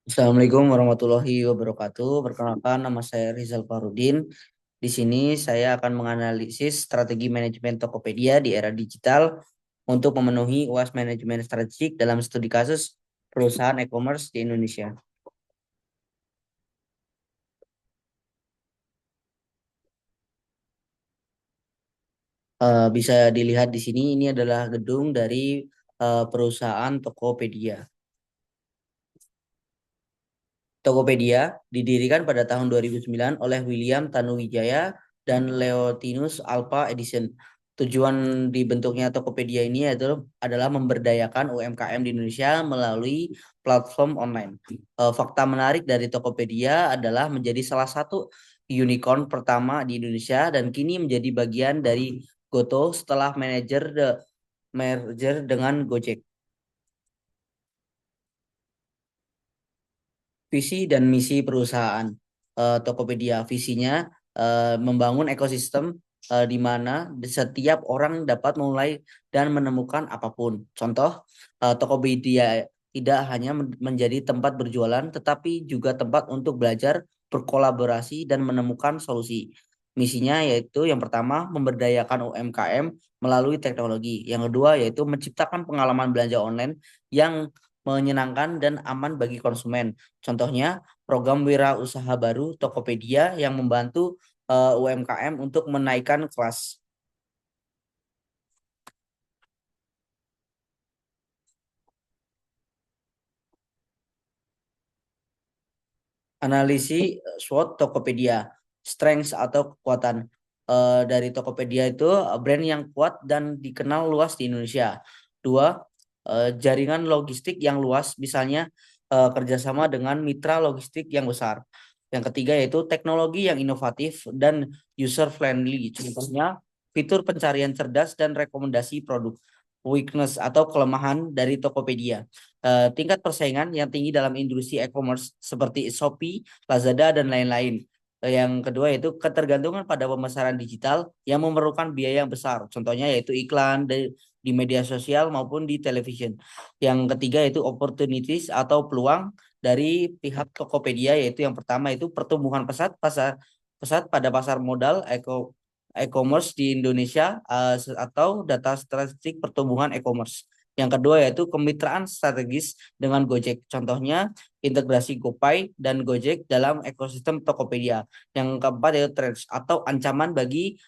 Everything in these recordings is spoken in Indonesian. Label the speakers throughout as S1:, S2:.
S1: Assalamualaikum warahmatullahi wabarakatuh. Perkenalkan, nama saya Rizal Farudin. Di sini saya akan menganalisis strategi manajemen Tokopedia di era digital untuk memenuhi UAS manajemen strategik dalam studi kasus perusahaan e-commerce di Indonesia. Bisa dilihat di sini, ini adalah gedung dari perusahaan Tokopedia. Tokopedia didirikan pada tahun 2009 oleh William Tanuwijaya dan Leontinus Alpha Edison. Tujuan dibentuknya Tokopedia ini adalah memberdayakan UMKM di Indonesia melalui platform online. Fakta menarik dari Tokopedia adalah menjadi salah satu unicorn pertama di Indonesia dan kini menjadi bagian dari Goto setelah merger dengan Gojek. Visi dan misi perusahaan Tokopedia. Visinya membangun ekosistem di mana setiap orang dapat mulai dan menemukan apapun. Contoh, Tokopedia tidak hanya menjadi tempat berjualan, tetapi juga tempat untuk belajar, berkolaborasi, dan menemukan solusi. Misinya yaitu yang pertama memberdayakan UMKM melalui teknologi. Yang kedua yaitu menciptakan pengalaman belanja online yang menyenangkan dan aman bagi konsumen. Contohnya, program Wira Usaha Baru Tokopedia yang membantu UMKM untuk menaikkan kelas. Analisis SWOT Tokopedia, strengths atau kekuatan dari Tokopedia itu brand yang kuat dan dikenal luas di Indonesia. Dua, jaringan logistik yang luas, misalnya kerjasama dengan mitra logistik yang besar. Yang ketiga yaitu teknologi yang inovatif dan user friendly. Contohnya fitur pencarian cerdas dan rekomendasi produk. Weakness atau kelemahan dari Tokopedia. Tingkat persaingan yang tinggi dalam industri e-commerce seperti Shopee, Lazada, dan lain-lain. Yang kedua yaitu ketergantungan pada pemasaran digital yang memerlukan biaya yang besar. Contohnya yaitu iklan di media sosial maupun di television. Yang ketiga yaitu opportunities atau peluang dari pihak Tokopedia, yaitu yang pertama itu pertumbuhan pesat pada pasar modal e-commerce di Indonesia atau data statistik pertumbuhan e-commerce. Yang kedua yaitu kemitraan strategis dengan Gojek. Contohnya integrasi GoPay dan Gojek dalam ekosistem Tokopedia. Yang keempat yaitu threats atau ancaman bagi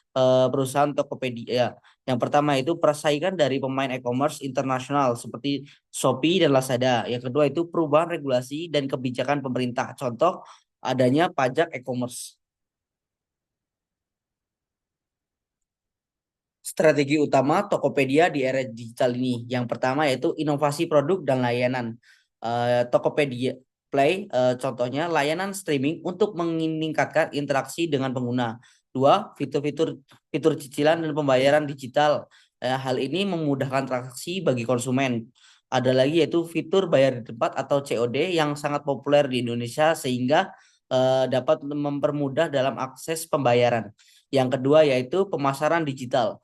S1: perusahaan Tokopedia. Yang pertama itu persaingan dari pemain e-commerce internasional seperti Shopee dan Lazada. Yang kedua itu perubahan regulasi dan kebijakan pemerintah. Contoh adanya pajak e-commerce. Strategi utama Tokopedia di era digital ini. Yang pertama yaitu inovasi produk dan layanan. Tokopedia Play, contohnya layanan streaming untuk meningkatkan interaksi dengan pengguna. Dua, fitur cicilan dan pembayaran digital. Hal ini memudahkan transaksi bagi konsumen. Ada lagi yaitu fitur bayar di tempat atau COD yang sangat populer di Indonesia sehingga dapat mempermudah dalam akses pembayaran. Yang kedua yaitu pemasaran digital.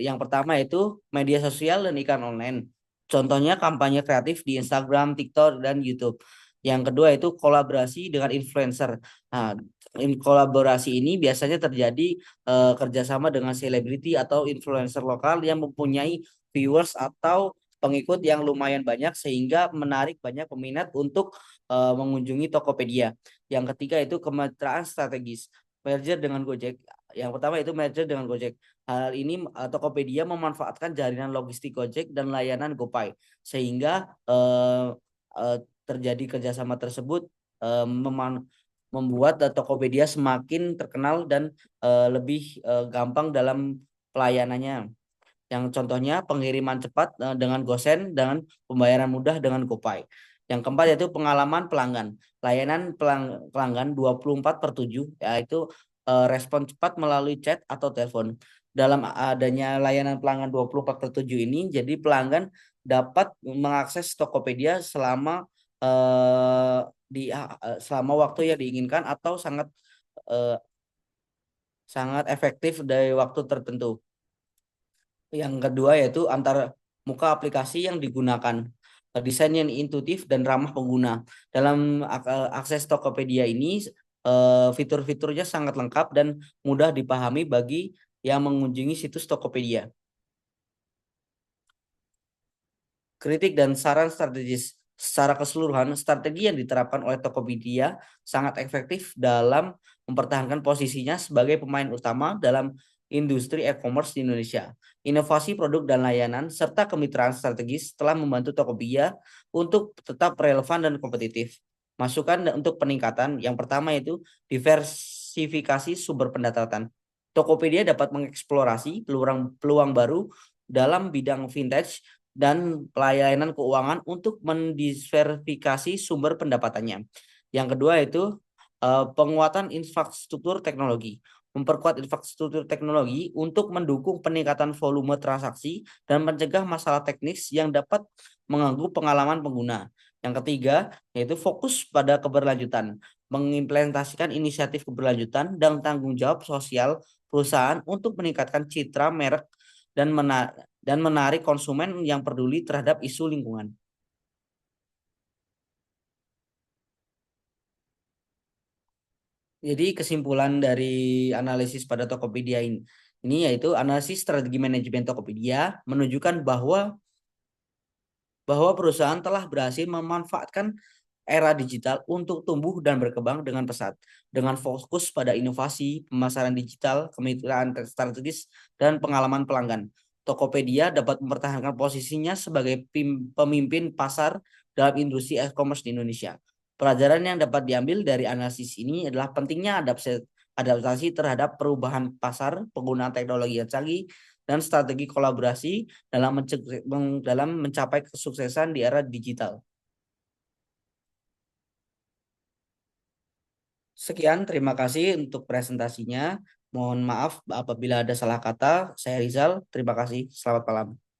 S1: Yang pertama itu media sosial dan iklan online. Contohnya kampanye kreatif di Instagram, TikTok, dan YouTube. Yang kedua itu kolaborasi dengan influencer. Nah, kolaborasi ini biasanya terjadi kerjasama dengan selebriti atau influencer lokal yang mempunyai viewers atau pengikut yang lumayan banyak sehingga menarik banyak peminat untuk mengunjungi Tokopedia. Yang ketiga itu kemitraan strategis, merger dengan Gojek. Yang pertama itu merger dengan Gojek. Hal ini Tokopedia memanfaatkan jaringan logistik Gojek dan layanan GoPay sehingga eh, terjadi kerjasama tersebut eh, membuat Tokopedia semakin terkenal dan lebih gampang dalam pelayanannya. Yang contohnya pengiriman cepat dengan GoSend dengan pembayaran mudah dengan GoPay. Yang keempat yaitu pengalaman pelanggan. Layanan pelanggan 24/7 yaitu respon cepat melalui chat atau telepon. Dalam adanya layanan pelanggan 24/7 ini, jadi pelanggan dapat mengakses Tokopedia eh, selama waktu yang diinginkan atau eh, sangat efektif dari waktu tertentu. Yang kedua yaitu antar muka aplikasi yang digunakan. desain yang intuitif dan ramah pengguna. Dalam akses Tokopedia ini, fitur-fiturnya sangat lengkap dan mudah dipahami bagi yang mengunjungi situs Tokopedia. Kritik dan saran strategis. Secara keseluruhan, strategi yang diterapkan oleh Tokopedia sangat efektif dalam mempertahankan posisinya sebagai pemain utama dalam industri e-commerce di Indonesia. Inovasi produk dan layanan serta kemitraan strategis telah membantu Tokopedia untuk tetap relevan dan kompetitif. Masukan untuk peningkatan yang pertama yaitu diversifikasi sumber pendapatan. Tokopedia dapat mengeksplorasi peluang baru dalam bidang vintage dan pelayanan keuangan untuk mendiversifikasi sumber pendapatannya. Yang kedua itu penguatan infrastruktur teknologi. Memperkuat infrastruktur teknologi untuk mendukung peningkatan volume transaksi dan mencegah masalah teknis yang dapat mengganggu pengalaman pengguna. Yang ketiga, yaitu fokus pada keberlanjutan, mengimplementasikan inisiatif keberlanjutan dan tanggung jawab sosial perusahaan untuk meningkatkan citra merek dan menarik konsumen yang peduli terhadap isu lingkungan. Jadi kesimpulan dari analisis pada Tokopedia ini yaitu analisis strategi manajemen Tokopedia menunjukkan bahwa perusahaan telah berhasil memanfaatkan era digital untuk tumbuh dan berkembang dengan pesat, dengan fokus pada inovasi, pemasaran digital, kemitraan strategis, dan pengalaman pelanggan. Tokopedia dapat mempertahankan posisinya sebagai pemimpin pasar dalam industri e-commerce di Indonesia. Pelajaran yang dapat diambil dari analisis ini adalah pentingnya adaptasi terhadap perubahan pasar, penggunaan teknologi yang canggih, dan strategi kolaborasi dalam mencapai kesuksesan di era digital. Sekian, terima kasih untuk presentasinya. Mohon maaf apabila ada salah kata. Saya Rizal, terima kasih. Selamat malam.